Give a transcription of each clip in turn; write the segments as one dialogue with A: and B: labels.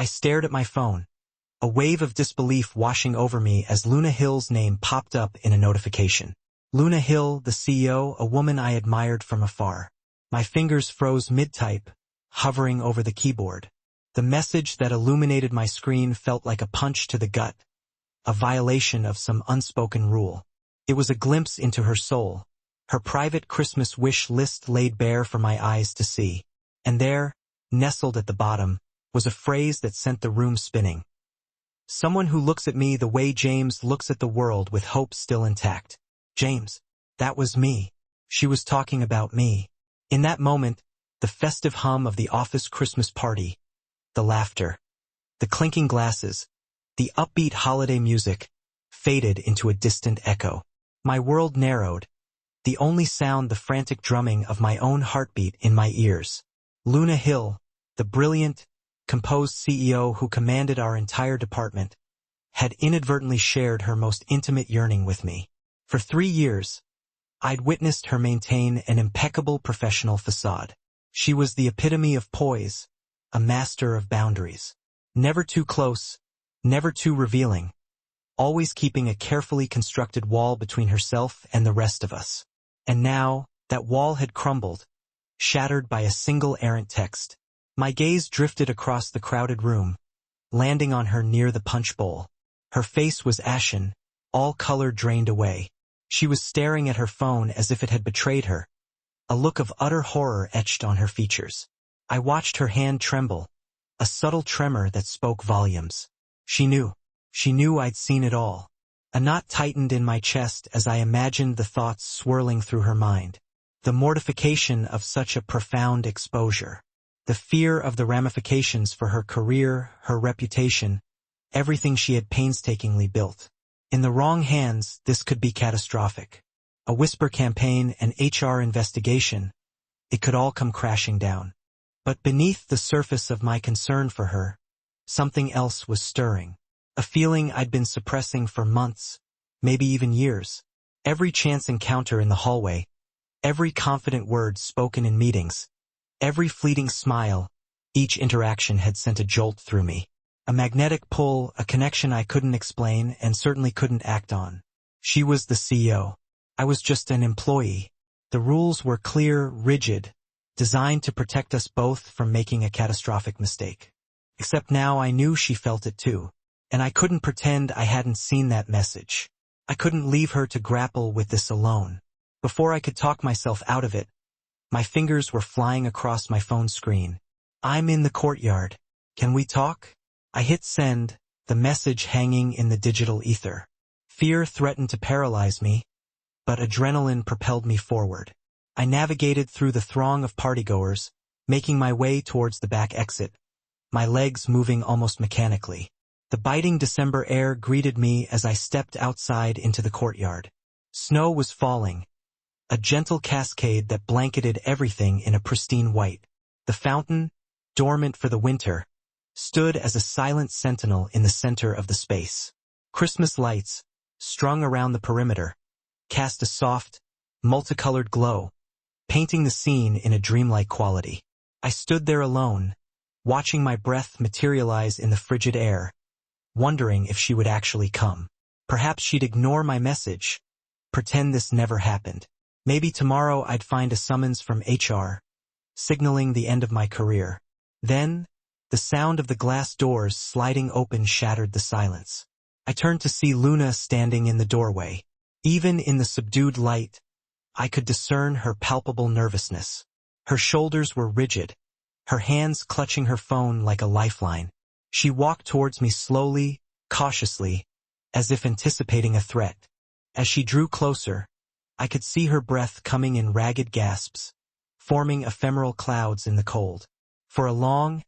A: I stared at my phone, a wave of disbelief washing over me as Luna Hill's name popped up in a notification. Luna Hill, the CEO, a woman I admired from afar. My fingers froze mid-type, hovering over the keyboard. The message that illuminated my screen felt like a punch to the gut, a violation of some unspoken rule. It was a glimpse into her soul, her private Christmas wish list laid bare for my eyes to see. And there, nestled at the bottom, was a phrase that sent the room spinning. Someone who looks at me the way James looks at the world with hope still intact. James, that was me. She was talking about me. In that moment, the festive hum of the office Christmas party, the laughter, the clinking glasses, the upbeat holiday music, faded into a distant echo. My world narrowed, the only sound the frantic drumming of my own heartbeat in my ears. Luna Hill, the brilliant, composed CEO who commanded our entire department, had inadvertently shared her most intimate yearning with me. For 3 years, I'd witnessed her maintain an impeccable professional facade. She was the epitome of poise, a master of boundaries. Never too close, never too revealing, always keeping a carefully constructed wall between herself and the rest of us. And now, that wall had crumbled, shattered by a single errant text. My gaze drifted across the crowded room, landing on her near the punch bowl. Her face was ashen, all color drained away. She was staring at her phone as if it had betrayed her, a look of utter horror etched on her features. I watched her hand tremble, a subtle tremor that spoke volumes. She knew I'd seen it all. A knot tightened in my chest as I imagined the thoughts swirling through her mind. The mortification of such a profound exposure. The fear of the ramifications for her career, her reputation, everything she had painstakingly built. In the wrong hands, this could be catastrophic. A whisper campaign, an HR investigation, it could all come crashing down. But beneath the surface of my concern for her, something else was stirring. A feeling I'd been suppressing for months, maybe even years. Every chance encounter in the hallway, every confident word spoken in meetings, every fleeting smile, each interaction had sent a jolt through me. A magnetic pull, a connection I couldn't explain and certainly couldn't act on. She was the CEO. I was just an employee. The rules were clear, rigid, designed to protect us both from making a catastrophic mistake. Except now I knew she felt it too. And I couldn't pretend I hadn't seen that message. I couldn't leave her to grapple with this alone. Before I could talk myself out of it, my fingers were flying across my phone screen. I'm in the courtyard. Can we talk? I hit send, the message hanging in the digital ether. Fear threatened to paralyze me, but adrenaline propelled me forward. I navigated through the throng of partygoers, making my way towards the back exit, my legs moving almost mechanically. The biting December air greeted me as I stepped outside into the courtyard. Snow was falling, a gentle cascade that blanketed everything in a pristine white. The fountain, dormant for the winter, stood as a silent sentinel in the center of the space. Christmas lights, strung around the perimeter, cast a soft, multicolored glow, painting the scene in a dreamlike quality. I stood there alone, watching my breath materialize in the frigid air, wondering if she would actually come. Perhaps she'd ignore my message, pretend this never happened. Maybe tomorrow I'd find a summons from HR, signaling the end of my career. Then, the sound of the glass doors sliding open shattered the silence. I turned to see Luna standing in the doorway. Even in the subdued light, I could discern her palpable nervousness. Her shoulders were rigid, her hands clutching her phone like a lifeline. She walked towards me slowly, cautiously, as if anticipating a threat. As she drew closer, I could see her breath coming in ragged gasps, forming ephemeral clouds in the cold. For a long,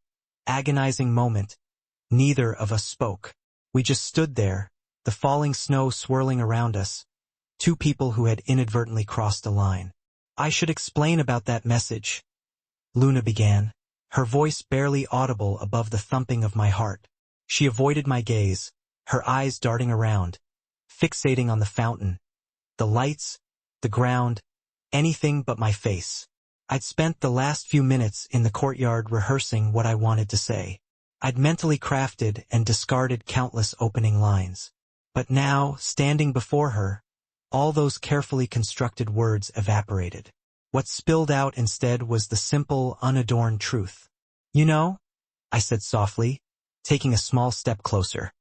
A: agonizing moment, neither of us spoke. We just stood there, the falling snow swirling around us, two people who had inadvertently crossed a line. I should explain about that message, Luna began, her voice barely audible above the thumping of my heart. She avoided my gaze, her eyes darting around, fixating on the fountain, the lights, the ground, anything but my face. I'd spent the last few minutes in the courtyard rehearsing what I wanted to say. I'd mentally crafted and discarded countless opening lines. But now, standing before her, all those carefully constructed words evaporated. What spilled out instead was the simple, unadorned truth. "You know," I said softly, taking a small step closer,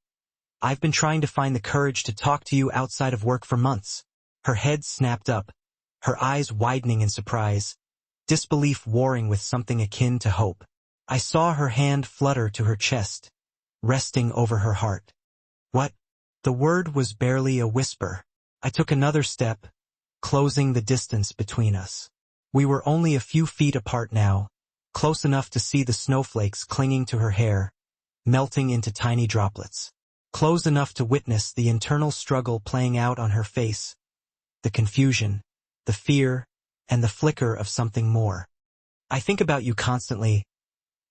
A: "I've been trying to find the courage to talk to you outside of work for months." Her head snapped up, her eyes widening in surprise, disbelief warring with something akin to hope. I saw her hand flutter to her chest, resting over her heart. "What?" The word was barely a whisper. I took another step, closing the distance between us. We were only a few feet apart now, close enough to see the snowflakes clinging to her hair, melting into tiny droplets. Close enough to witness the internal struggle playing out on her face, the confusion, the fear, and the flicker of something more. "I think about you constantly,"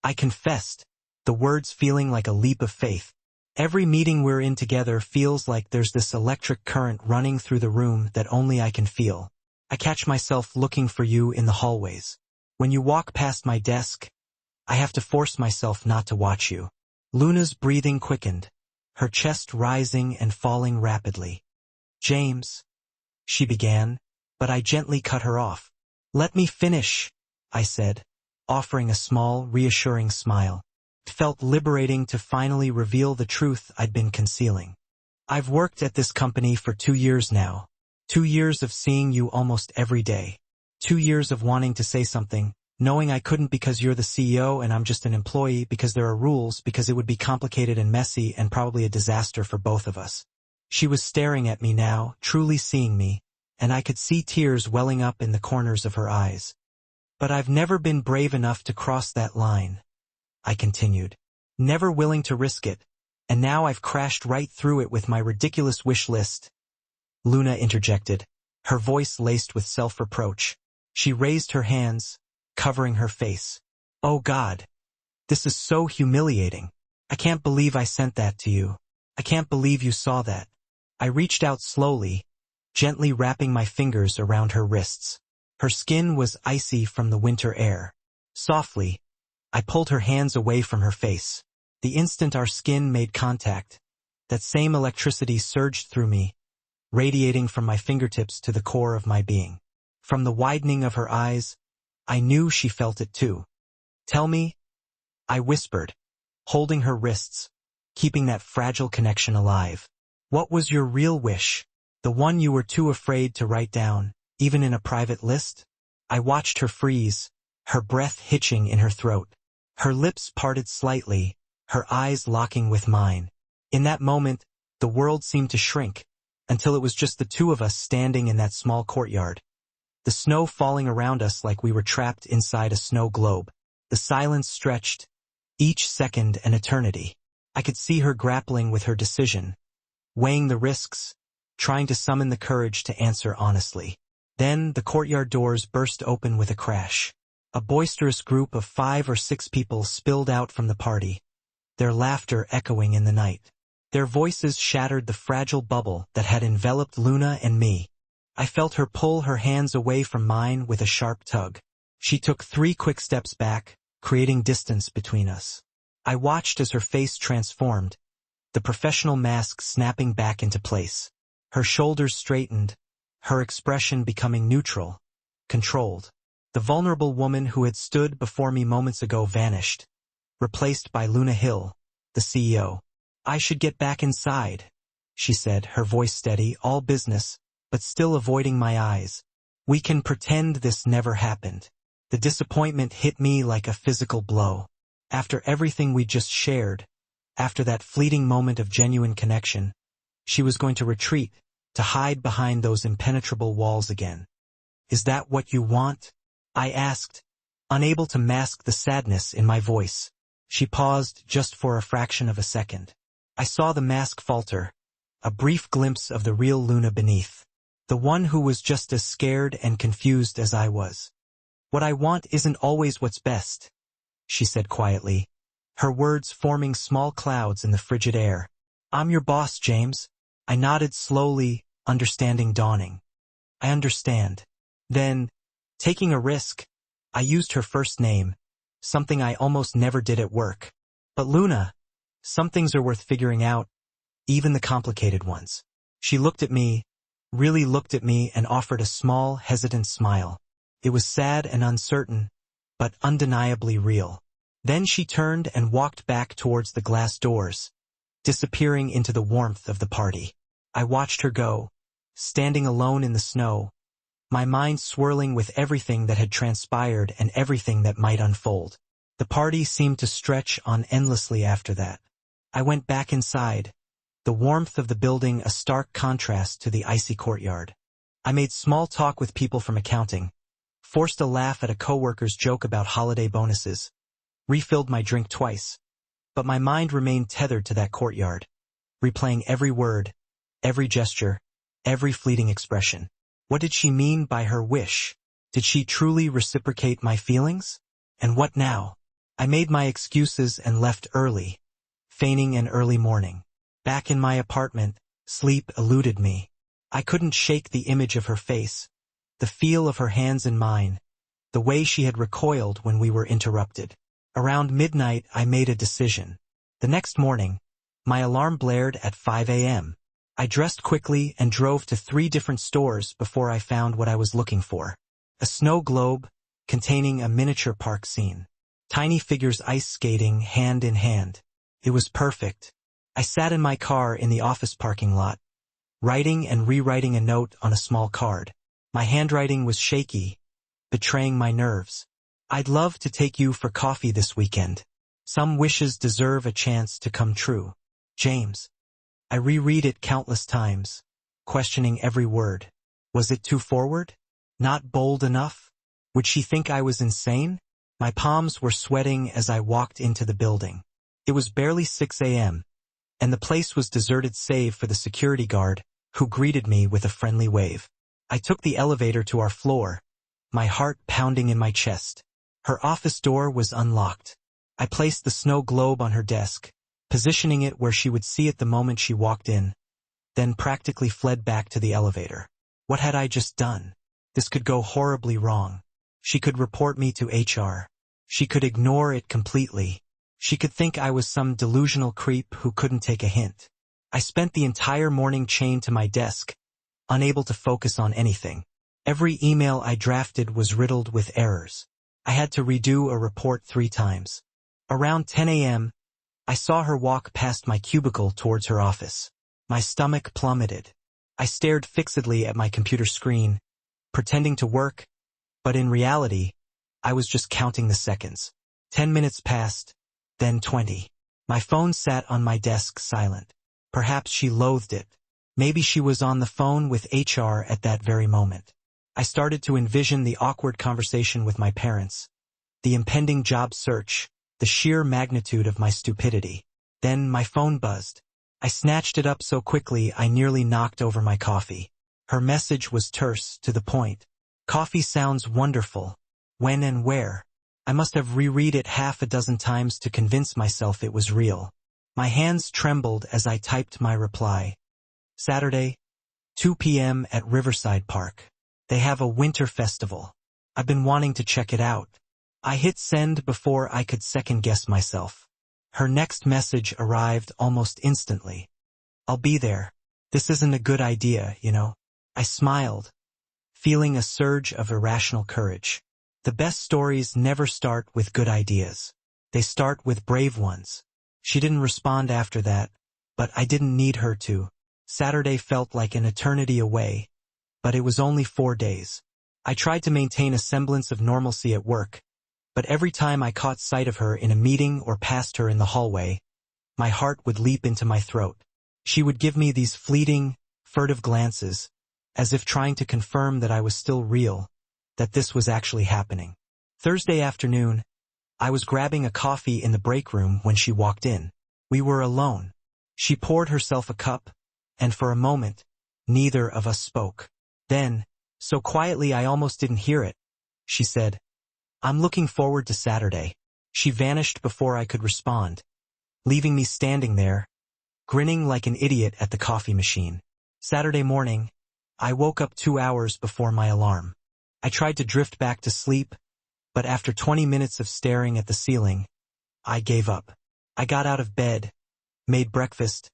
A: I confessed, the words feeling like a leap of faith. "Every meeting we're in together feels like there's this electric current running through the room that only I can feel. I catch myself looking for you in the hallways. When you walk past my desk, I have to force myself not to watch you." Luna's breathing quickened, her chest rising and falling rapidly. "James," she began, but I gently cut her off. "Let me finish," I said, offering a small, reassuring smile. It felt liberating to finally reveal the truth I'd been concealing. "I've worked at this company for 2 years now. 2 years of seeing you almost every day. 2 years of wanting to say something, knowing I couldn't because you're the CEO and I'm just an employee, because there are rules, because it would be complicated and messy and probably a disaster for both of us." She was staring at me now, truly seeing me, and I could see tears welling up in the corners of her eyes. "But I've never been brave enough to cross that line," I continued, "never willing to risk it, and now I've crashed right through it with my ridiculous wish list." Luna interjected, her voice laced with self-reproach. She raised her hands, covering her face. "Oh God, this is so humiliating. I can't believe I sent that to you. I can't believe you saw that." I reached out slowly, gently wrapping my fingers around her wrists. Her skin was icy from the winter air. Softly, I pulled her hands away from her face. The instant our skin made contact, that same electricity surged through me, radiating from my fingertips to the core of my being. From the widening of her eyes, I knew she felt it too. "Tell me," I whispered, holding her wrists, keeping that fragile connection alive. "What was your real wish? The one you were too afraid to write down, even in a private list?" I watched her freeze, her breath hitching in her throat. Her lips parted slightly, her eyes locking with mine. In that moment, the world seemed to shrink, until it was just the two of us standing in that small courtyard. The snow falling around us like we were trapped inside a snow globe. The silence stretched, each second an eternity. I could see her grappling with her decision, weighing the risks, trying to summon the courage to answer honestly. Then the courtyard doors burst open with a crash. A boisterous group of 5 or 6 people spilled out from the party, their laughter echoing in the night. Their voices shattered the fragile bubble that had enveloped Luna and me. I felt her pull her hands away from mine with a sharp tug. She took 3 quick steps back, creating distance between us. I watched as her face transformed, the professional mask snapping back into place. Her shoulders straightened, her expression becoming neutral, controlled. The vulnerable woman who had stood before me moments ago vanished, replaced by Luna Hill, the CEO. "I should get back inside," she said, her voice steady, all business, but still avoiding my eyes. "We can pretend this never happened." The disappointment hit me like a physical blow. After everything we just shared, after that fleeting moment of genuine connection, she was going to retreat, to hide behind those impenetrable walls again. "Is that what you want?" I asked, unable to mask the sadness in my voice. She paused just for a fraction of a second. I saw the mask falter, a brief glimpse of the real Luna beneath, the one who was just as scared and confused as I was. "What I want isn't always what's best," she said quietly, her words forming small clouds in the frigid air. "I'm your boss, James." I nodded slowly, understanding dawning. "I understand." Then, taking a risk, I used her first name, something I almost never did at work. But Luna, some things are worth figuring out, even the complicated ones. She looked at me, really looked at me, and offered a small, hesitant smile. It was sad and uncertain, but undeniably real. Then she turned and walked back towards the glass doors, disappearing into the warmth of the party. I watched her go, standing alone in the snow, my mind swirling with everything that had transpired and everything that might unfold. The party seemed to stretch on endlessly after that. I went back inside, the warmth of the building a stark contrast to the icy courtyard. I made small talk with people from accounting, forced a laugh at a coworker's joke about holiday bonuses, refilled my drink twice. But my mind remained tethered to that courtyard, replaying every word, every gesture, every fleeting expression. What did she mean by her wish? Did she truly reciprocate my feelings? And what now? I made my excuses and left early, feigning an early morning. Back in my apartment, sleep eluded me. I couldn't shake the image of her face, the feel of her hands in mine, the way she had recoiled when we were interrupted. Around midnight, I made a decision. The next morning, my alarm blared at 5 a.m. I dressed quickly and drove to 3 different stores before I found what I was looking for. A snow globe containing a miniature park scene. Tiny figures ice skating hand in hand. It was perfect. I sat in my car in the office parking lot, writing and rewriting a note on a small card. My handwriting was shaky, betraying my nerves. I'd love to take you for coffee this weekend. Some wishes deserve a chance to come true. James. I reread it countless times, questioning every word. Was it too forward? Not bold enough? Would she think I was insane? My palms were sweating as I walked into the building. It was barely 6 a.m., and the place was deserted save for the security guard, who greeted me with a friendly wave. I took the elevator to our floor, my heart pounding in my chest. Her office door was unlocked. I placed the snow globe on her desk, positioning it where she would see it the moment she walked in, then practically fled back to the elevator. What had I just done? This could go horribly wrong. She could report me to HR. She could ignore it completely. She could think I was some delusional creep who couldn't take a hint. I spent the entire morning chained to my desk, unable to focus on anything. Every email I drafted was riddled with errors. I had to redo a report 3 times. Around 10 a.m., I saw her walk past my cubicle towards her office. My stomach plummeted. I stared fixedly at my computer screen, pretending to work, but in reality, I was just counting the seconds. 10 minutes passed, then 20. My phone sat on my desk silent. Perhaps she loathed it. Maybe she was on the phone with HR at that very moment. I started to envision the awkward conversation with my parents, the impending job search, the sheer magnitude of my stupidity. Then my phone buzzed. I snatched it up so quickly I nearly knocked over my coffee. Her message was terse, to the point. Coffee sounds wonderful. When and where? I must have reread it half a dozen times to convince myself it was real. My hands trembled as I typed my reply. Saturday, 2 p.m. at Riverside Park. They have a winter festival. I've been wanting to check it out. I hit send before I could second-guess myself. Her next message arrived almost instantly. I'll be there. This isn't a good idea, you know. I smiled, feeling a surge of irrational courage. The best stories never start with good ideas. They start with brave ones. She didn't respond after that, but I didn't need her to. Saturday felt like an eternity away, but it was only 4 days. I tried to maintain a semblance of normalcy at work, but every time I caught sight of her in a meeting or passed her in the hallway, my heart would leap into my throat. She would give me these fleeting, furtive glances, as if trying to confirm that I was still real, that this was actually happening. Thursday afternoon, I was grabbing a coffee in the break room when she walked in. We were alone. She poured herself a cup, and for a moment, neither of us spoke. Then, so quietly I almost didn't hear it, she said, "I'm looking forward to Saturday." She vanished before I could respond, leaving me standing there, grinning like an idiot at the coffee machine. Saturday morning, I woke up 2 hours before my alarm. I tried to drift back to sleep, but after 20 minutes of staring at the ceiling, I gave up. I got out of bed, made breakfast,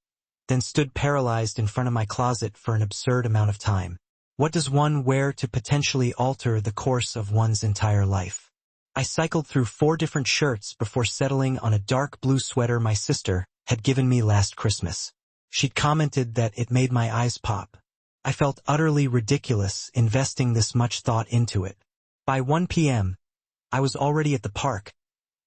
A: then stood paralyzed in front of my closet for an absurd amount of time. What does one wear to potentially alter the course of one's entire life? I cycled through 4 different shirts before settling on a dark blue sweater my sister had given me last Christmas. She'd commented that it made my eyes pop. I felt utterly ridiculous investing this much thought into it. By 1 p.m., I was already at the park,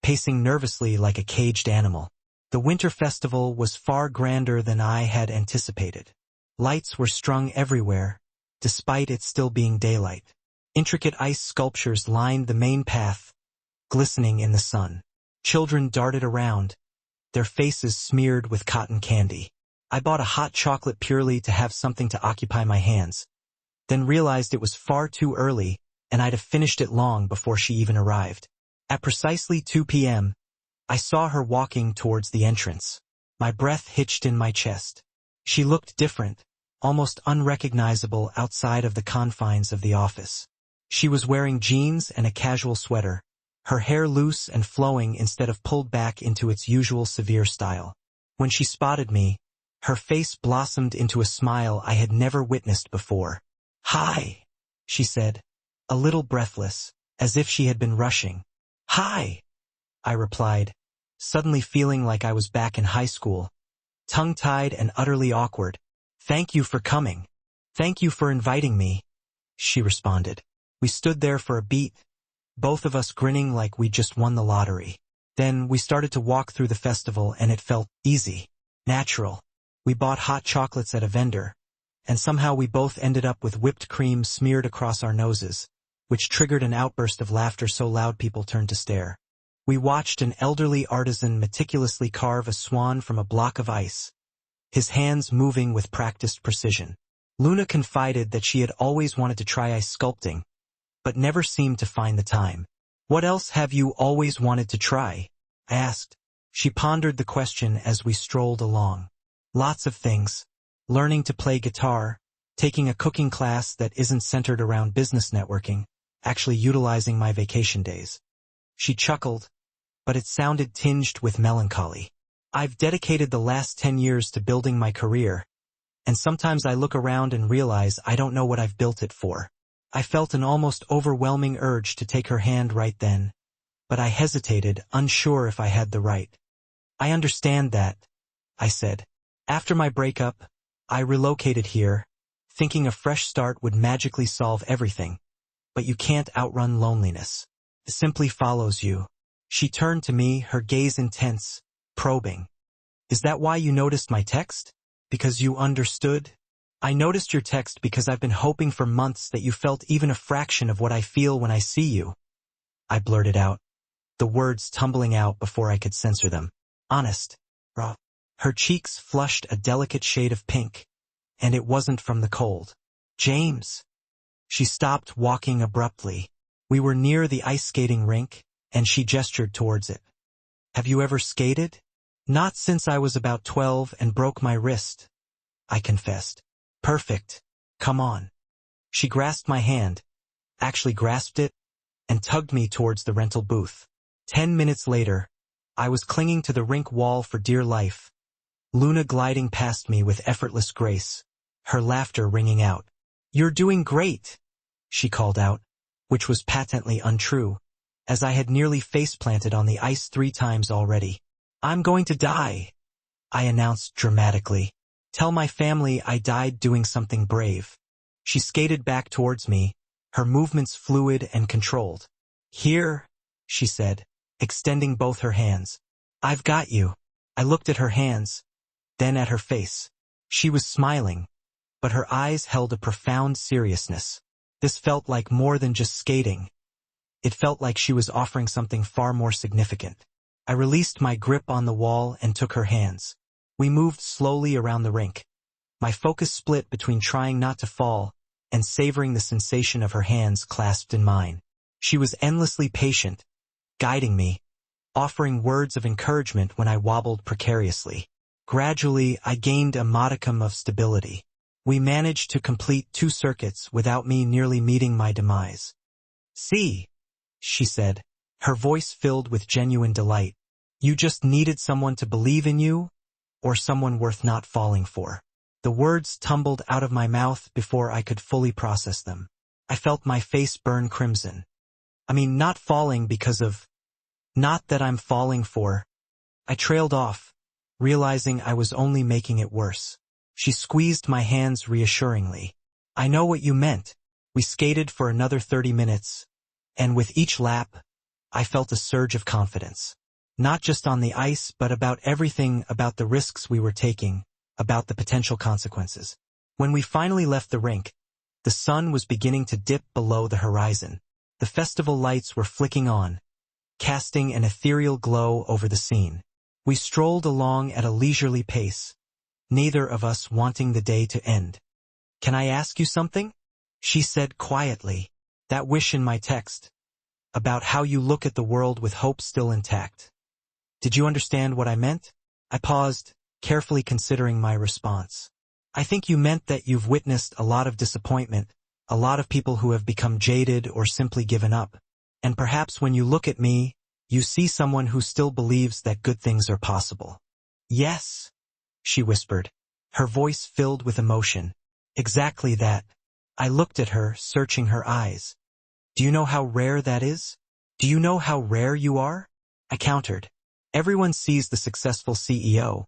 A: pacing nervously like a caged animal. The winter festival was far grander than I had anticipated. Lights were strung everywhere, despite it still being daylight. Intricate ice sculptures lined the main path, glistening in the sun. Children darted around, their faces smeared with cotton candy. I bought a hot chocolate purely to have something to occupy my hands, then realized it was far too early and I'd have finished it long before she even arrived. At precisely 2 p.m., I saw her walking towards the entrance. My breath hitched in my chest. She looked different, almost unrecognizable outside of the confines of the office. She was wearing jeans and a casual sweater, her hair loose and flowing instead of pulled back into its usual severe style. When she spotted me, her face blossomed into a smile I had never witnessed before. "Hi," she said, a little breathless, as if she had been rushing. "Hi," I replied, suddenly feeling like I was back in high school, tongue-tied and utterly awkward. "Thank you for coming. Thank you for inviting me," she responded. We stood there for a beat, both of us grinning like we'd just won the lottery. Then we started to walk through the festival and it felt easy, natural. We bought hot chocolates at a vendor, and somehow we both ended up with whipped cream smeared across our noses, which triggered an outburst of laughter so loud people turned to stare. We watched an elderly artisan meticulously carve a swan from a block of ice, his hands moving with practiced precision. Luna confided that she had always wanted to try ice sculpting, but never seemed to find the time. "What else have you always wanted to try?" I asked. She pondered the question as we strolled along. "Lots of things. Learning to play guitar, taking a cooking class that isn't centered around business networking, actually utilizing my vacation days." She chuckled, but it sounded tinged with melancholy. "I've dedicated the last 10 years to building my career, and sometimes I look around and realize I don't know what I've built it for." I felt an almost overwhelming urge to take her hand right then, but I hesitated, unsure if I had the right. "I understand that," I said. "After my breakup, I relocated here, thinking a fresh start would magically solve everything. But you can't outrun loneliness. It simply follows you." She turned to me, her gaze intense, probing. "Is that why you noticed my text? Because you understood?" "I noticed your text because I've been hoping for months that you felt even a fraction of what I feel when I see you," I blurted out, the words tumbling out before I could censor them. "Honest, raw." Her cheeks flushed a delicate shade of pink, and it wasn't from the cold. "James." She stopped walking abruptly. We were near the ice skating rink, and she gestured towards it. "Have you ever skated?" "Not since I was about 12 and broke my wrist," I confessed. "Perfect. Come on." She grasped my hand, actually grasped it, and tugged me towards the rental booth. 10 minutes later, I was clinging to the rink wall for dear life, Luna gliding past me with effortless grace, her laughter ringing out. "You're doing great," she called out, which was patently untrue, as I had nearly face-planted on the ice 3 times already. "I'm going to die," I announced dramatically. "Tell my family I died doing something brave." She skated back towards me, her movements fluid and controlled. "Here," she said, extending both her hands. "I've got you." I looked at her hands, then at her face. She was smiling, but her eyes held a profound seriousness. This felt like more than just skating. It felt like she was offering something far more significant. I released my grip on the wall and took her hands. We moved slowly around the rink. My focus split between trying not to fall and savoring the sensation of her hands clasped in mine. She was endlessly patient, guiding me, offering words of encouragement when I wobbled precariously. Gradually, I gained a modicum of stability. We managed to complete 2 circuits without me nearly meeting my demise. "See," she said, her voice filled with genuine delight. You just needed someone to believe in you, or someone worth not falling for. The words tumbled out of my mouth before I could fully process them. I felt my face burn crimson. I mean, not falling because of... Not that I'm falling for... I trailed off, realizing I was only making it worse. She squeezed my hands reassuringly. I know what you meant. We skated for another 30 minutes, and with each lap, I felt a surge of confidence. Not just on the ice, but about everything, about the risks we were taking, about the potential consequences. When we finally left the rink, the sun was beginning to dip below the horizon. The festival lights were flicking on, casting an ethereal glow over the scene. We strolled along at a leisurely pace, neither of us wanting the day to end. Can I ask you something? She said quietly, that wish in my text, about how you look at the world with hope still intact. Did you understand what I meant? I paused, carefully considering my response. I think you meant that you've witnessed a lot of disappointment, a lot of people who have become jaded or simply given up. And perhaps when you look at me, you see someone who still believes that good things are possible. Yes, she whispered, her voice filled with emotion. Exactly that. I looked at her, searching her eyes. Do you know how rare that is? Do you know how rare you are? I countered. Everyone sees the successful CEO,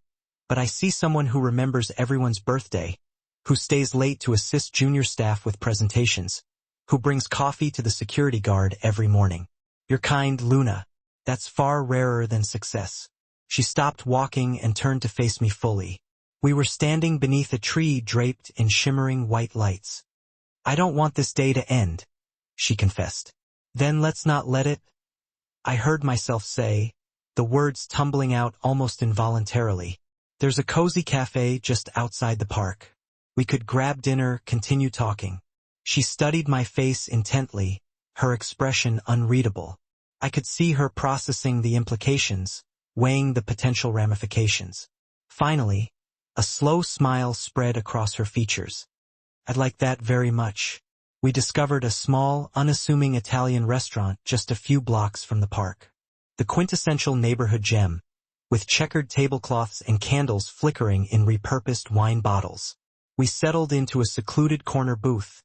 A: but I see someone who remembers everyone's birthday, who stays late to assist junior staff with presentations, who brings coffee to the security guard every morning. You're kind, Luna. That's far rarer than success. She stopped walking and turned to face me fully. We were standing beneath a tree draped in shimmering white lights. I don't want this day to end, she confessed. Then let's not let it. I heard myself say, the words tumbling out almost involuntarily. There's a cozy cafe just outside the park. We could grab dinner, continue talking. She studied my face intently, her expression unreadable. I could see her processing the implications, weighing the potential ramifications. Finally, a slow smile spread across her features. I'd like that very much. We discovered a small, unassuming Italian restaurant just a few blocks from the park. The quintessential neighborhood gem, with checkered tablecloths and candles flickering in repurposed wine bottles. We settled into a secluded corner booth,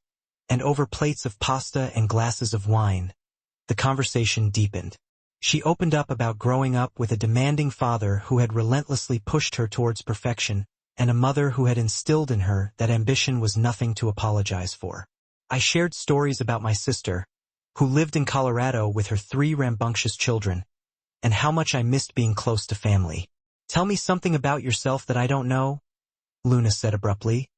A: and over plates of pasta and glasses of wine, the conversation deepened. She opened up about growing up with a demanding father who had relentlessly pushed her towards perfection, and a mother who had instilled in her that ambition was nothing to apologize for. I shared stories about my sister, who lived in Colorado with her 3 rambunctious children, and how much I missed being close to family. Tell me something about yourself that I don't know, Luna said abruptly,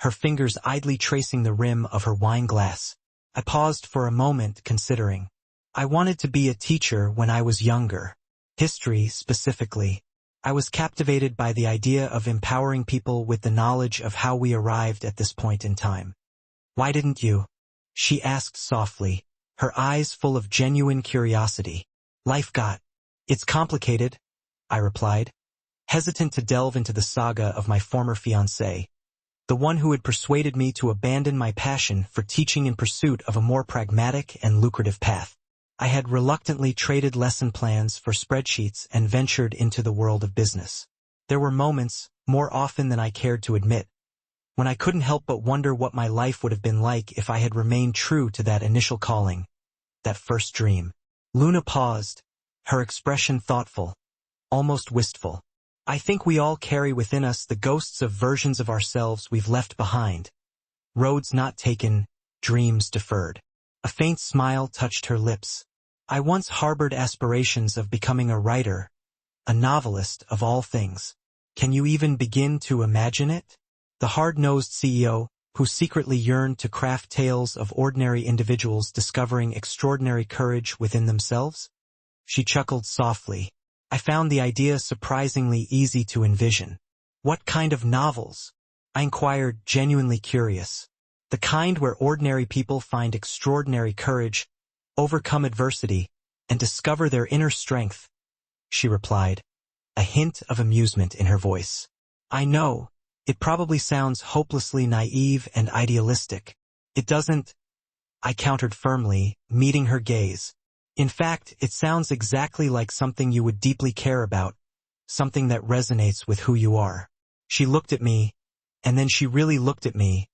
A: her fingers idly tracing the rim of her wine glass. I paused for a moment, considering. I wanted to be a teacher when I was younger. History, specifically. I was captivated by the idea of empowering people with the knowledge of how we arrived at this point in time. Why didn't you? She asked softly, her eyes full of genuine curiosity. Life got. It's complicated, I replied, hesitant to delve into the saga of my former fiancé, the one who had persuaded me to abandon my passion for teaching in pursuit of a more pragmatic and lucrative path. I had reluctantly traded lesson plans for spreadsheets and ventured into the world of business. There were moments, more often than I cared to admit, when I couldn't help but wonder what my life would have been like if I had remained true to that initial calling, that first dream. Luna paused, her expression thoughtful, almost wistful. I think we all carry within us the ghosts of versions of ourselves we've left behind. Roads not taken, dreams deferred. A faint smile touched her lips. I once harbored aspirations of becoming a writer, a novelist of all things. Can you even begin to imagine it? The hard-nosed CEO, who secretly yearned to craft tales of ordinary individuals discovering extraordinary courage within themselves? She chuckled softly. I found the idea surprisingly easy to envision. What kind of novels? I inquired, genuinely curious. The kind where ordinary people find extraordinary courage, overcome adversity, and discover their inner strength, she replied, a hint of amusement in her voice. I know, it probably sounds hopelessly naive and idealistic. It doesn't, I countered firmly, meeting her gaze. In fact, it sounds exactly like something you would deeply care about, something that resonates with who you are. She looked at me, and then she really looked at me,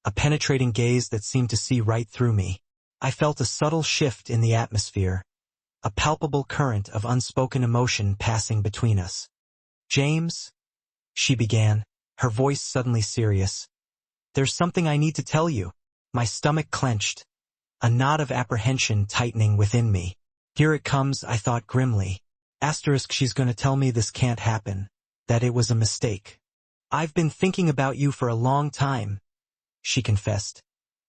A: a penetrating gaze that seemed to see right through me. I felt a subtle shift in the atmosphere, a palpable current of unspoken emotion passing between us. "James," she began, her voice suddenly serious, "there's something I need to tell you." My stomach clenched, a knot of apprehension tightening within me. Here it comes, I thought grimly. She's gonna tell me this can't happen, that it was a mistake. "I've been thinking about you for a long time," she confessed,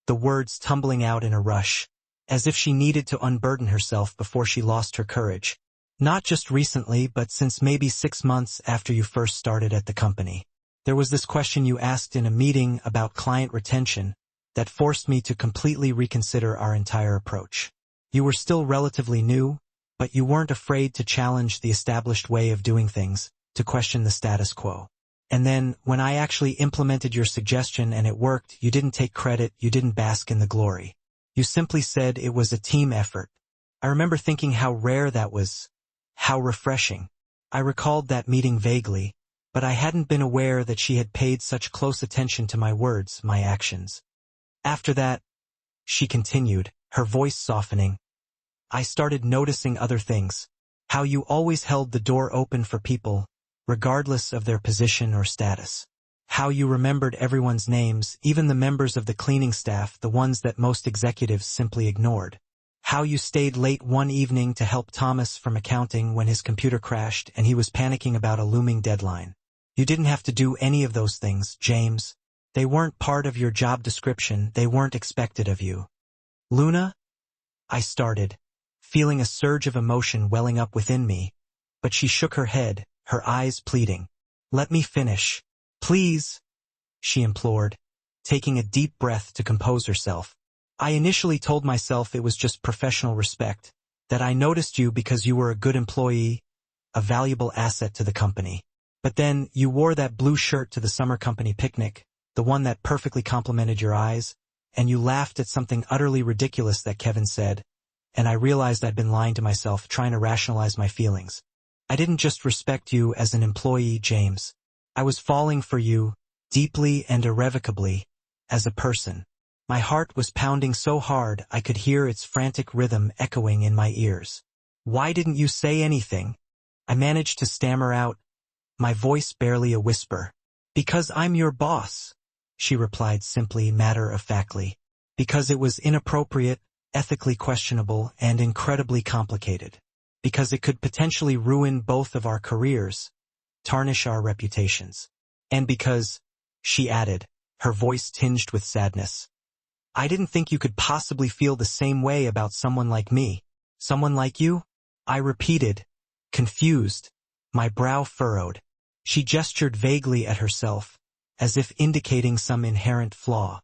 A: the words tumbling out in a rush, as if she needed to unburden herself before she lost her courage. "Not just recently, but since maybe 6 months after you first started at the company. There was this question you asked in a meeting about client retention that forced me to completely reconsider our entire approach. You were still relatively new, but you weren't afraid to challenge the established way of doing things, to question the status quo. And then, when I actually implemented your suggestion and it worked, you didn't take credit, you didn't bask in the glory. You simply said it was a team effort." I remember thinking how rare that was, how refreshing. I recalled that meeting vaguely, but I hadn't been aware that she had paid such close attention to my words, my actions. "After that," she continued, her voice softening, "I started noticing other things. How you always held the door open for people, regardless of their position or status. How you remembered everyone's names, even the members of the cleaning staff, the ones that most executives simply ignored. How you stayed late one evening to help Thomas from accounting when his computer crashed and he was panicking about a looming deadline. You didn't have to do any of those things, James. They weren't part of your job description, they weren't expected of you." "Luna?" I started, feeling a surge of emotion welling up within me, but she shook her head, her eyes pleading. "Let me finish. Please," she implored, taking a deep breath to compose herself. "I initially told myself it was just professional respect, that I noticed you because you were a good employee, a valuable asset to the company. But then, you wore that blue shirt to the summer company picnic, the one that perfectly complemented your eyes, and you laughed at something utterly ridiculous that Kevin said, and I realized I'd been lying to myself, trying to rationalize my feelings. I didn't just respect you as an employee, James. I was falling for you, deeply and irrevocably, as a person. My heart was pounding so hard I could hear its frantic rhythm echoing in my ears. Why didn't you say anything?" I managed to stammer out, my voice barely a whisper. "Because I'm your boss," she replied simply, matter-of-factly. "Because it was inappropriate, ethically questionable, and incredibly complicated. Because it could potentially ruin both of our careers, tarnish our reputations. And because," she added, her voice tinged with sadness, "I didn't think you could possibly feel the same way about someone like me." "Someone like you?" I repeated, confused, my brow furrowed. She gestured vaguely at herself, as if indicating some inherent flaw.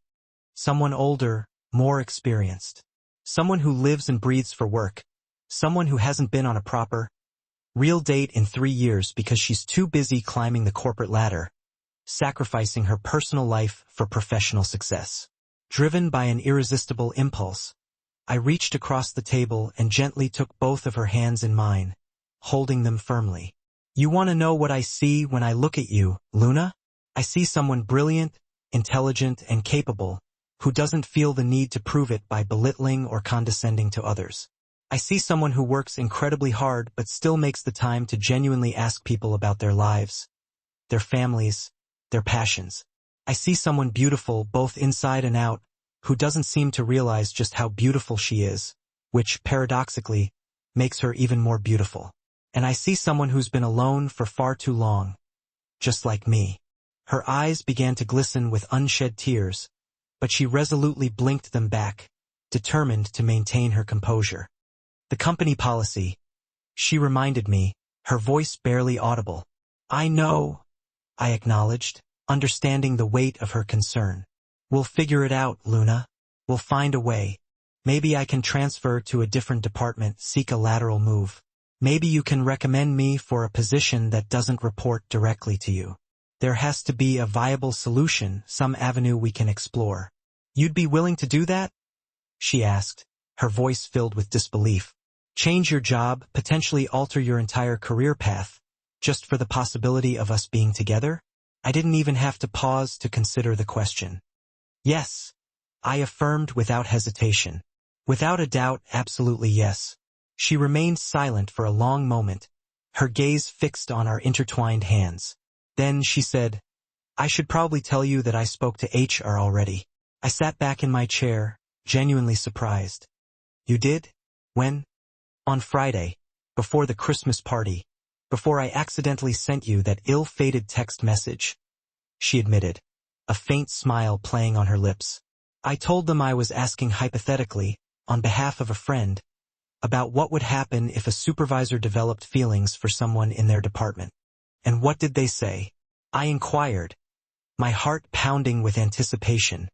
A: "Someone older, more experienced. Someone who lives and breathes for work. Someone who hasn't been on a proper, real date in 3 years because she's too busy climbing the corporate ladder, sacrificing her personal life for professional success." Driven by an irresistible impulse, I reached across the table and gently took both of her hands in mine, holding them firmly. "You want to know what I see when I look at you, Luna? I see someone brilliant, intelligent, and capable, who doesn't feel the need to prove it by belittling or condescending to others. I see someone who works incredibly hard but still makes the time to genuinely ask people about their lives, their families, their passions. I see someone beautiful both inside and out, who doesn't seem to realize just how beautiful she is, which, paradoxically, makes her even more beautiful. And I see someone who's been alone for far too long, just like me." Her eyes began to glisten with unshed tears, but she resolutely blinked them back, determined to maintain her composure. "The company policy," she reminded me, her voice barely audible. "I know," I acknowledged, understanding the weight of her concern. "We'll figure it out, Luna. We'll find a way. Maybe I can transfer to a different department, seek a lateral move. Maybe you can recommend me for a position that doesn't report directly to you. There has to be a viable solution, some avenue we can explore. You'd be willing to do that?" she asked, her voice filled with disbelief. Change your job, potentially alter your entire career path, just for the possibility of us being together? I didn't even have to pause to consider the question. Yes, I affirmed without hesitation. Without a doubt, absolutely yes. She remained silent for a long moment, her gaze fixed on our intertwined hands. Then she said, I should probably tell you that I spoke to HR already. I sat back in my chair, genuinely surprised. You did? When? On Friday, before the Christmas party, before I accidentally sent you that ill-fated text message, she admitted, a faint smile playing on her lips. I told them I was asking hypothetically, on behalf of a friend, about what would happen if a supervisor developed feelings for someone in their department. And what did they say? I inquired, my heart pounding with anticipation.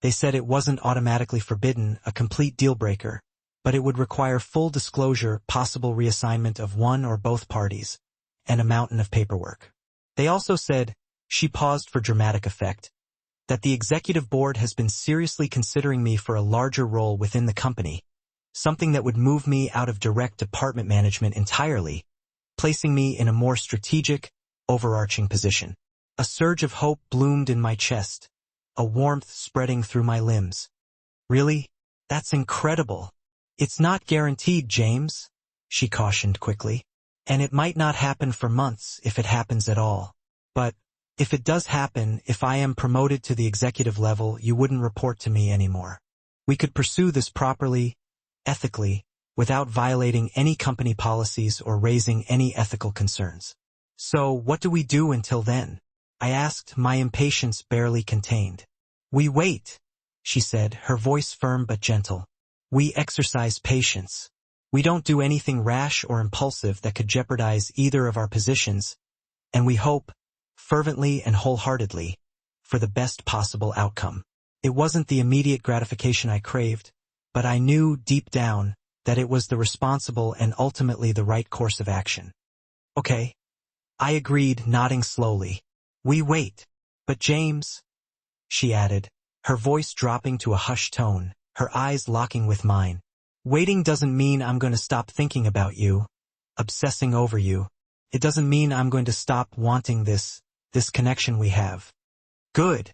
A: They said it wasn't automatically forbidden, a complete deal-breaker, but it would require full disclosure, possible reassignment of one or both parties, and a mountain of paperwork. They also said, she paused for dramatic effect, that the executive board has been seriously considering me for a larger role within the company, something that would move me out of direct department management entirely, placing me in a more strategic, overarching position. A surge of hope bloomed in my chest, a warmth spreading through my limbs. Really? That's incredible. It's not guaranteed, James, she cautioned quickly. And it might not happen for months if it happens at all. But if it does happen, if I am promoted to the executive level, you wouldn't report to me anymore. We could pursue this properly, ethically, without violating any company policies or raising any ethical concerns. So what do we do until then? I asked, my impatience barely contained. We wait, she said, her voice firm but gentle. We exercise patience. We don't do anything rash or impulsive that could jeopardize either of our positions, and we hope, fervently and wholeheartedly, for the best possible outcome. It wasn't the immediate gratification I craved, but I knew deep down that it was the responsible and ultimately the right course of action. Okay, I agreed, nodding slowly. We wait. But James, she added, her voice dropping to a hushed tone, her eyes locking with mine. Waiting doesn't mean I'm going to stop thinking about you, obsessing over you. It doesn't mean I'm going to stop wanting this connection we have. Good,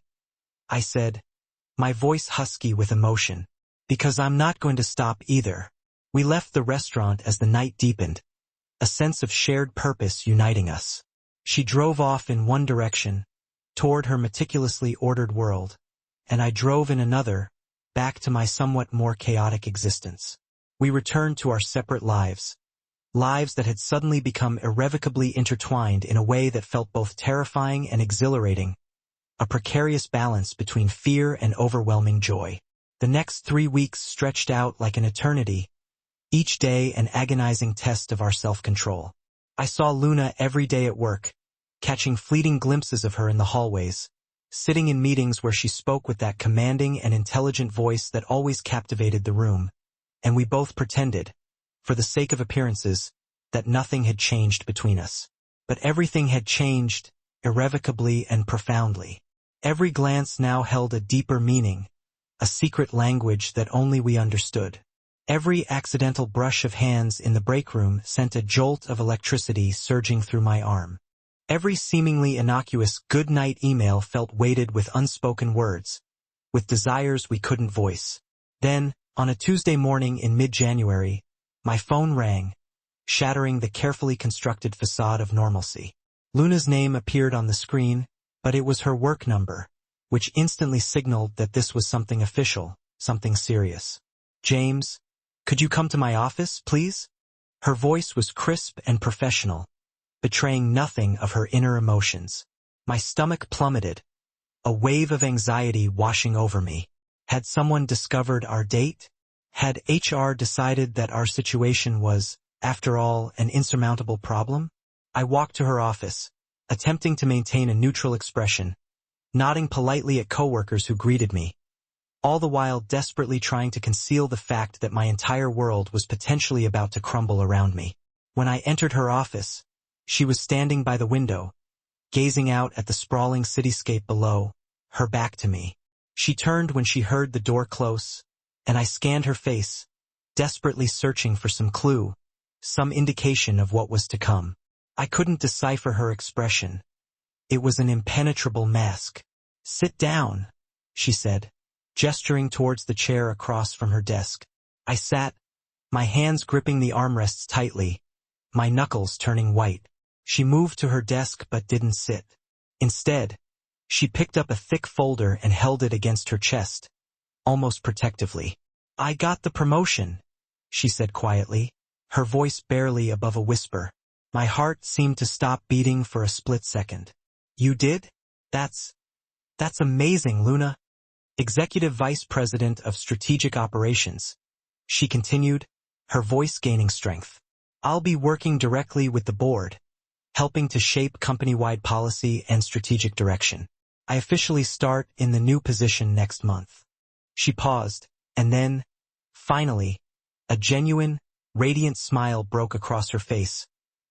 A: I said, my voice husky with emotion, because I'm not going to stop either. We left the restaurant as the night deepened, a sense of shared purpose uniting us. She drove off in one direction, toward her meticulously ordered world, and I drove in another, back to my somewhat more chaotic existence. We returned to our separate lives that had suddenly become irrevocably intertwined in a way that felt both terrifying and exhilarating, a precarious balance between fear and overwhelming joy. The next 3 weeks stretched out like an eternity, each day an agonizing test of our self-control. I saw Luna every day at work, catching fleeting glimpses of her in the hallways, sitting in meetings where she spoke with that commanding and intelligent voice that always captivated the room, and we both pretended, for the sake of appearances, that nothing had changed between us. But everything had changed, irrevocably and profoundly. Every glance now held a deeper meaning, a secret language that only we understood. Every accidental brush of hands in the break room sent a jolt of electricity surging through my arm. Every seemingly innocuous good night email felt weighted with unspoken words, with desires we couldn't voice. Then, on a Tuesday morning in mid-January, my phone rang, shattering the carefully constructed facade of normalcy. Luna's name appeared on the screen, but it was her work number, which instantly signaled that this was something official, something serious. James, could you come to my office, please? Her voice was crisp and professional, betraying nothing of her inner emotions. My stomach plummeted, a wave of anxiety washing over me. Had someone discovered our date? Had HR decided that our situation was, after all, an insurmountable problem? I walked to her office, attempting to maintain a neutral expression, nodding politely at coworkers who greeted me, all the while desperately trying to conceal the fact that my entire world was potentially about to crumble around me. When I entered her office, she was standing by the window, gazing out at the sprawling cityscape below, her back to me. She turned when she heard the door close, and I scanned her face, desperately searching for some clue, some indication of what was to come. I couldn't decipher her expression. It was an impenetrable mask. "Sit down," she said, gesturing towards the chair across from her desk. I sat, my hands gripping the armrests tightly, my knuckles turning white. She moved to her desk but didn't sit. Instead, she picked up a thick folder and held it against her chest, almost protectively. "I got the promotion," she said quietly, her voice barely above a whisper. My heart seemed to stop beating for a split second. "You did? That's amazing, Luna. Executive Vice President of Strategic Operations," she continued, her voice gaining strength. "I'll be working directly with the board, helping to shape company-wide policy and strategic direction. I officially start in the new position next month." She paused, and then, finally, a genuine, radiant smile broke across her face,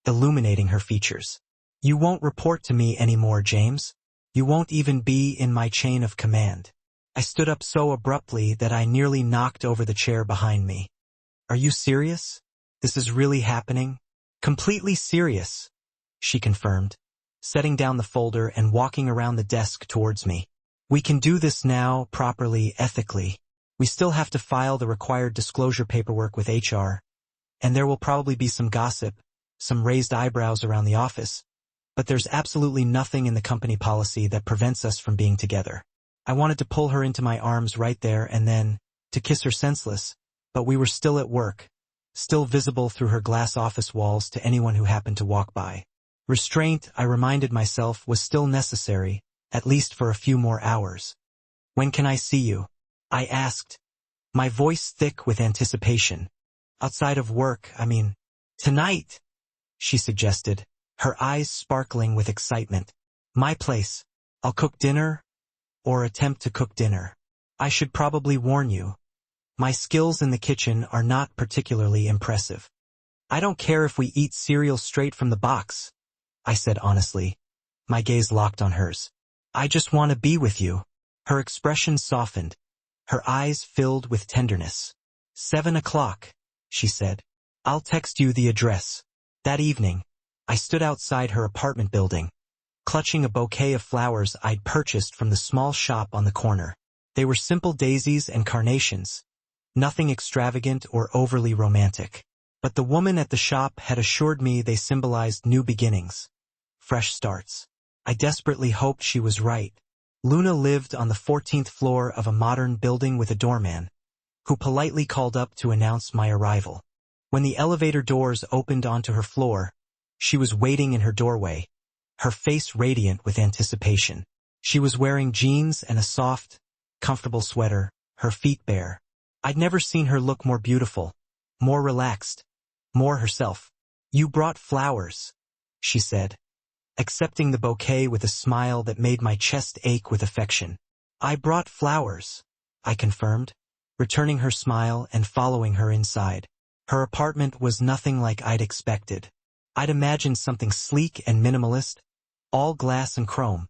A: illuminating her features. "You won't report to me anymore, James. You won't even be in my chain of command." I stood up so abruptly that I nearly knocked over the chair behind me. "Are you serious? This is really happening?" "Completely serious," she confirmed, setting down the folder and walking around the desk towards me. "We can do this now, properly, ethically. We still have to file the required disclosure paperwork with HR, and there will probably be some gossip, some raised eyebrows around the office, but there's absolutely nothing in the company policy that prevents us from being together." I wanted to pull her into my arms right there and then, to kiss her senseless, but we were still at work, still visible through her glass office walls to anyone who happened to walk by. Restraint, I reminded myself, was still necessary, at least for a few more hours. "When can I see you?" I asked, my voice thick with anticipation. "Outside of work, I mean." "Tonight," she suggested, her eyes sparkling with excitement. "My place. I'll cook dinner, or attempt to cook dinner. I should probably warn you. My skills in the kitchen are not particularly impressive." "I don't care if we eat cereal straight from the box," I said honestly, my gaze locked on hers. "I just want to be with you." Her expression softened, her eyes filled with tenderness. 7 o'clock, she said. "I'll text you the address." That evening, I stood outside her apartment building, clutching a bouquet of flowers I'd purchased from the small shop on the corner. They were simple daisies and carnations, nothing extravagant or overly romantic. But the woman at the shop had assured me they symbolized new beginnings, fresh starts. I desperately hoped she was right. Luna lived on the 14th floor of a modern building with a doorman, who politely called up to announce my arrival. When the elevator doors opened onto her floor, she was waiting in her doorway, her face radiant with anticipation. She was wearing jeans and a soft, comfortable sweater, her feet bare. I'd never seen her look more beautiful, more relaxed, more herself. "You brought flowers," she said, accepting the bouquet with a smile that made my chest ache with affection. "I brought flowers," I confirmed, returning her smile and following her inside. Her apartment was nothing like I'd expected. I'd imagined something sleek and minimalist, all glass and chrome,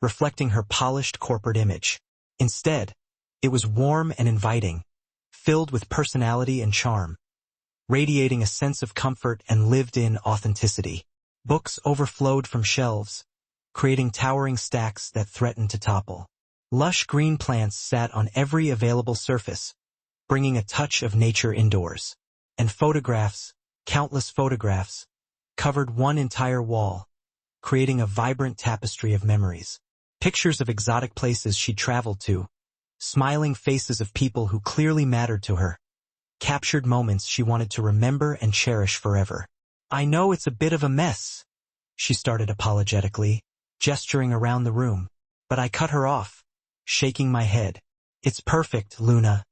A: reflecting her polished corporate image. Instead, it was warm and inviting, filled with personality and charm, radiating a sense of comfort and lived-in authenticity. Books overflowed from shelves, creating towering stacks that threatened to topple. Lush green plants sat on every available surface, bringing a touch of nature indoors. And photographs, countless photographs, covered one entire wall, creating a vibrant tapestry of memories. Pictures of exotic places she'd traveled to, smiling faces of people who clearly mattered to her, captured moments she wanted to remember and cherish forever. "I know it's a bit of a mess," she started apologetically, gesturing around the room, but I cut her off, shaking my head. "It's perfect, Luna.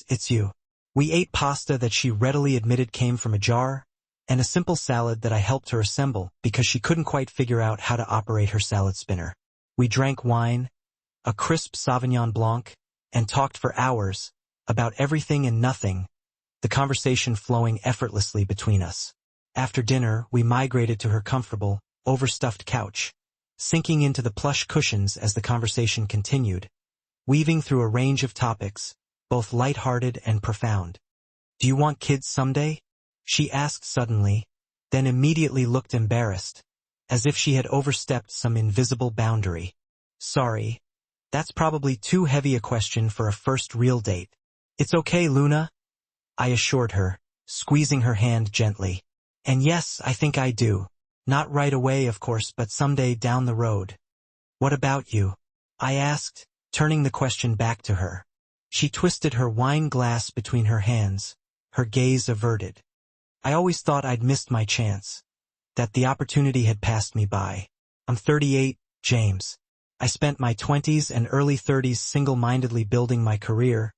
A: It's you." We ate pasta that she readily admitted came from a jar, and a simple salad that I helped her assemble because she couldn't quite figure out how to operate her salad spinner. We drank wine, a crisp Sauvignon Blanc, and talked for hours, about everything and nothing, the conversation flowing effortlessly between us. After dinner, we migrated to her comfortable, overstuffed couch, sinking into the plush cushions as the conversation continued, weaving through a range of topics, both light-hearted and profound. "Do you want kids someday?" she asked suddenly, then immediately looked embarrassed, as if she had overstepped some invisible boundary. Sorry, that's probably too heavy a question for a first real date. It's okay, Luna, I assured her, squeezing her hand gently. And yes, I think I do. Not right away, of course, but someday down the road. What about you? I asked, turning the question back to her. She twisted her wine glass between her hands, her gaze averted. I always thought I'd missed my chance, that the opportunity had passed me by. I'm 38, James. I spent my 20s and early 30s single-mindedly building my career,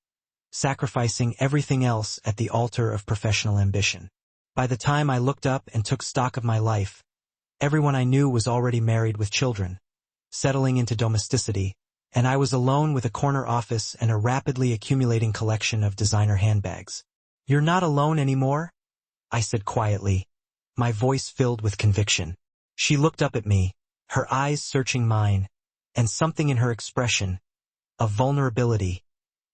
A: sacrificing everything else at the altar of professional ambition. By the time I looked up and took stock of my life, everyone I knew was already married with children, settling into domesticity, and I was alone with a corner office and a rapidly accumulating collection of designer handbags. You're not alone anymore? I said quietly, my voice filled with conviction. She looked up at me, her eyes searching mine, and something in her expression, a vulnerability,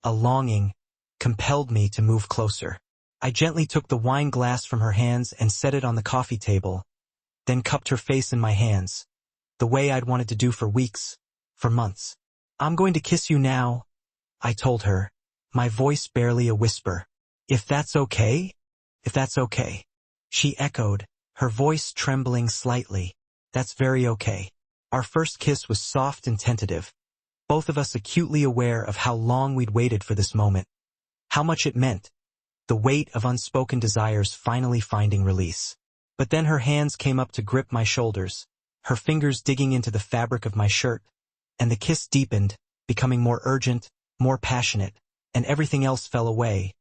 A: a longing, compelled me to move closer. I gently took the wine glass from her hands and set it on the coffee table, then cupped her face in my hands, the way I'd wanted to do for weeks, for months. I'm going to kiss you now, I told her, my voice barely a whisper. If that's okay? If that's okay. She echoed, her voice trembling slightly. That's very okay. Our first kiss was soft and tentative, both of us acutely aware of how long we'd waited for this moment, how much it meant, the weight of unspoken desires finally finding release. But then her hands came up to grip my shoulders, her fingers digging into the fabric of my shirt, and the kiss deepened, becoming more urgent, more passionate, and everything else fell away.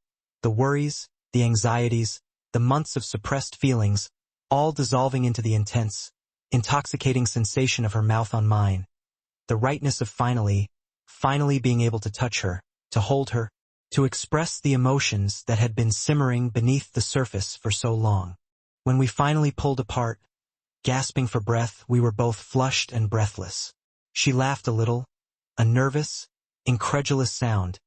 A: The worries, the anxieties, the months of suppressed feelings, all dissolving into the intense, intoxicating sensation of her mouth on mine. The rightness of finally being able to touch her, to hold her, to express the emotions that had been simmering beneath the surface for so long. When we finally pulled apart, gasping for breath, we were both flushed and breathless. She laughed a little, a nervous, incredulous sound,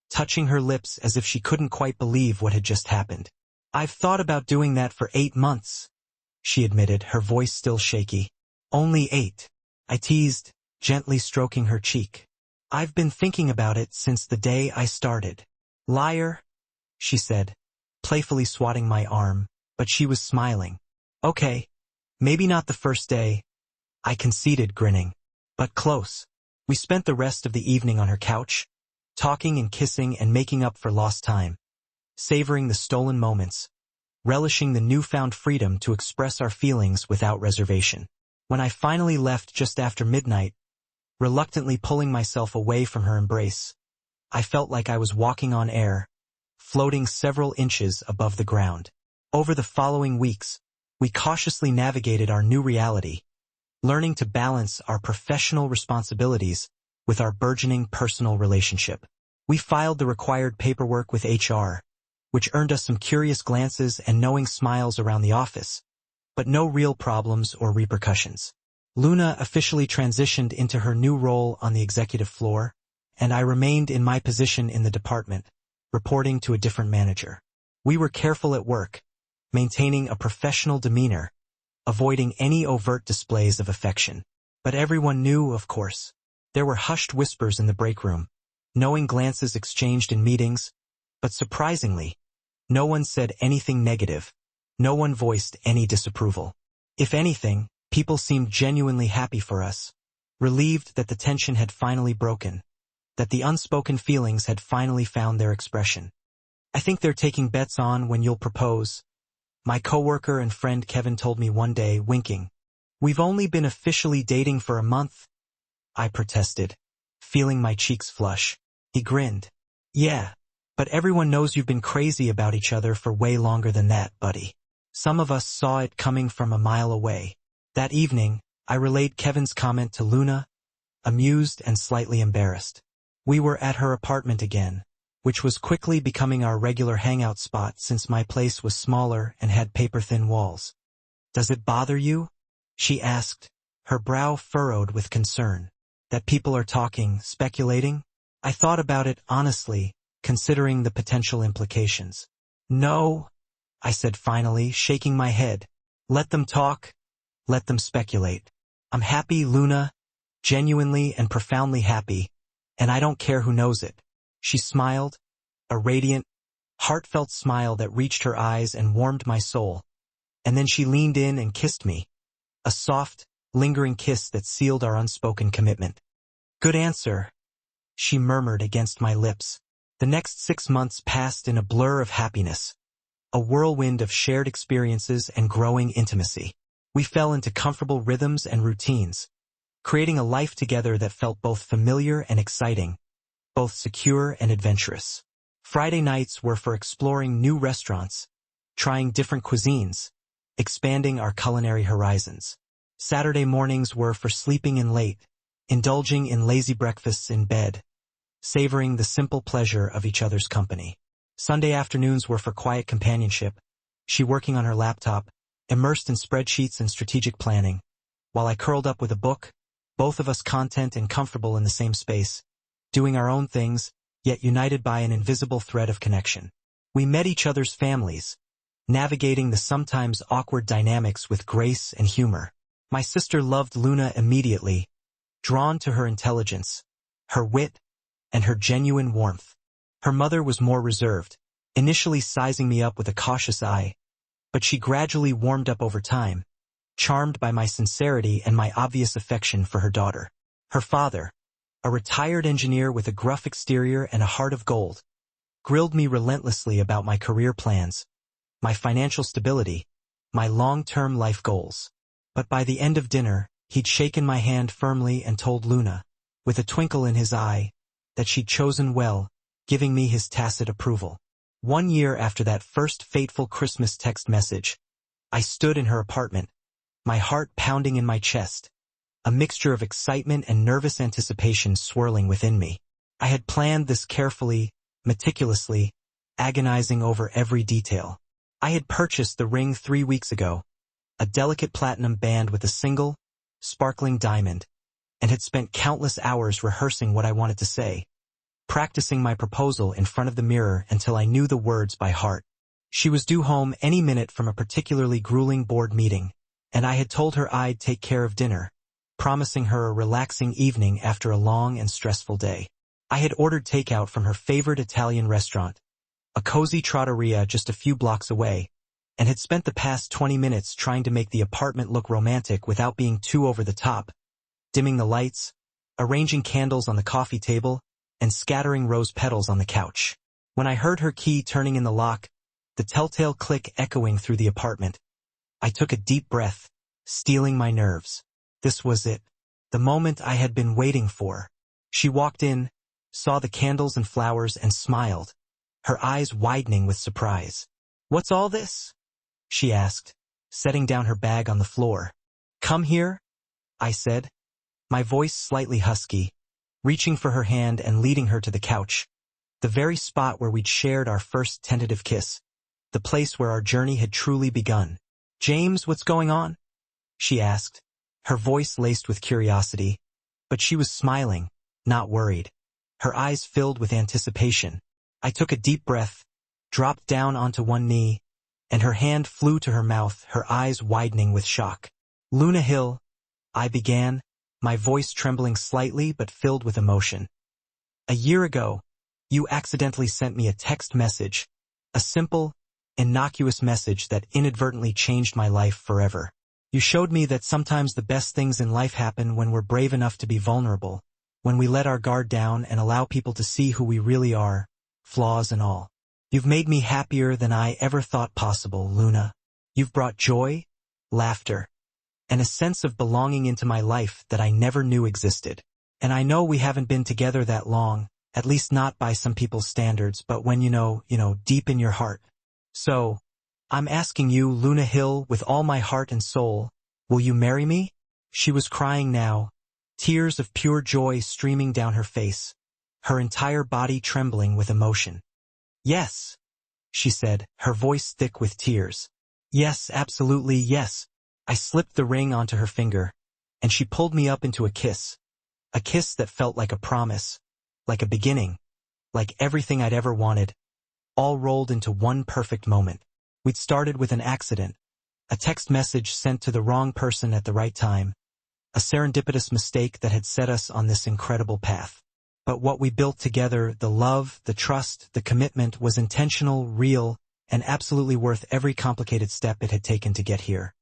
A: touching her lips as if she couldn't quite believe what had just happened. I've thought about doing that for 8 months, she admitted, her voice still shaky. Only 8, I teased, gently stroking her cheek. I've been thinking about it since the day I started. Liar, she said, playfully swatting my arm, but she was smiling. Okay, maybe not the first day, I conceded, grinning. But close. We spent the rest of the evening on her couch, talking and kissing and making up for lost time, savoring the stolen moments, relishing the newfound freedom to express our feelings without reservation. When I finally left just after midnight, reluctantly pulling myself away from her embrace, I felt like I was walking on air, floating several inches above the ground. Over the following weeks, we cautiously navigated our new reality, learning to balance our professional responsibilities with our burgeoning personal relationship. We filed the required paperwork with HR, which earned us some curious glances and knowing smiles around the office, but no real problems or repercussions. Luna officially transitioned into her new role on the executive floor, and I remained in my position in the department, reporting to a different manager. We were careful at work, maintaining a professional demeanor, avoiding any overt displays of affection. But everyone knew, of course. There were hushed whispers in the break room, knowing glances exchanged in meetings, but surprisingly, no one said anything negative. No one voiced any disapproval. If anything, people seemed genuinely happy for us, relieved that the tension had finally broken, that the unspoken feelings had finally found their expression. I think they're taking bets on when you'll propose, my coworker and friend Kevin told me one day, winking. We've only been officially dating for a month, I protested, feeling my cheeks flush. He grinned. Yeah, but everyone knows you've been crazy about each other for way longer than that, buddy. Some of us saw it coming from a mile away. That evening, I relayed Kevin's comment to Luna, amused and slightly embarrassed. We were at her apartment again, which was quickly becoming our regular hangout spot since my place was smaller and had paper-thin walls. Does it bother you? She asked, her brow furrowed with concern. That people are talking, speculating? I thought about it honestly, considering the potential implications. No, I said finally, shaking my head. Let them talk. Let them speculate. I'm happy, Luna. Genuinely and profoundly happy. And I don't care who knows it. She smiled, a radiant, heartfelt smile that reached her eyes and warmed my soul. And then she leaned in and kissed me. A soft, lingering kiss that sealed our unspoken commitment. Good answer, she murmured against my lips. The next 6 months passed in a blur of happiness. A whirlwind of shared experiences and growing intimacy. We fell into comfortable rhythms and routines, creating a life together that felt both familiar and exciting, both secure and adventurous. Friday nights were for exploring new restaurants, trying different cuisines, expanding our culinary horizons. Saturday mornings were for sleeping in late, indulging in lazy breakfasts in bed, savoring the simple pleasure of each other's company. Sunday afternoons were for quiet companionship, she working on her laptop, immersed in spreadsheets and strategic planning, while I curled up with a book, both of us content and comfortable in the same space, doing our own things, yet united by an invisible thread of connection. We met each other's families, navigating the sometimes awkward dynamics with grace and humor. My sister loved Luna immediately, drawn to her intelligence, her wit, and her genuine warmth. Her mother was more reserved, initially sizing me up with a cautious eye, but she gradually warmed up over time, charmed by my sincerity and my obvious affection for her daughter. Her father, a retired engineer with a gruff exterior and a heart of gold, grilled me relentlessly about my career plans, my financial stability, my long-term life goals. But by the end of dinner, he'd shaken my hand firmly and told Luna, with a twinkle in his eye, that she'd chosen well, giving me his tacit approval. 1 year after that first fateful Christmas text message, I stood in her apartment, my heart pounding in my chest, a mixture of excitement and nervous anticipation swirling within me. I had planned this carefully, meticulously, agonizing over every detail. I had purchased the ring 3 weeks ago, a delicate platinum band with a single, sparkling diamond, and had spent countless hours rehearsing what I wanted to say, practicing my proposal in front of the mirror until I knew the words by heart. She was due home any minute from a particularly grueling board meeting, and I had told her I'd take care of dinner, promising her a relaxing evening after a long and stressful day. I had ordered takeout from her favorite Italian restaurant, a cozy trattoria just a few blocks away, and had spent the past 20 minutes trying to make the apartment look romantic without being too over the top, dimming the lights, arranging candles on the coffee table, and scattering rose petals on the couch. When I heard her key turning in the lock, the telltale click echoing through the apartment, I took a deep breath, steeling my nerves. This was it, the moment I had been waiting for. She walked in, saw the candles and flowers, and smiled, her eyes widening with surprise. "What's all this?" she asked, setting down her bag on the floor. "Come here," I said, my voice slightly husky, reaching for her hand and leading her to the couch, the very spot where we'd shared our first tentative kiss, the place where our journey had truly begun. "James, what's going on?" she asked, her voice laced with curiosity, but she was smiling, not worried. Her eyes filled with anticipation. I took a deep breath, dropped down onto one knee, and her hand flew to her mouth, her eyes widening with shock. "Luna Hill," I began, my voice trembling slightly but filled with emotion. "A year ago, you accidentally sent me a text message, a simple, innocuous message that inadvertently changed my life forever. You showed me that sometimes the best things in life happen when we're brave enough to be vulnerable, when we let our guard down and allow people to see who we really are, flaws and all. You've made me happier than I ever thought possible, Luna. You've brought joy, laughter, and a sense of belonging into my life that I never knew existed. And I know we haven't been together that long, at least not by some people's standards, but when you know, deep in your heart. So, I'm asking you, Luna Hill, with all my heart and soul, will you marry me?" She was crying now, tears of pure joy streaming down her face, her entire body trembling with emotion. "Yes," she said, her voice thick with tears. "Yes, absolutely yes." I slipped the ring onto her finger, and she pulled me up into a kiss that felt like a promise, like a beginning, like everything I'd ever wanted, all rolled into one perfect moment. We'd started with an accident, a text message sent to the wrong person at the right time, a serendipitous mistake that had set us on this incredible path. But what we built together, the love, the trust, the commitment, was intentional, real, and absolutely worth every complicated step it had taken to get here.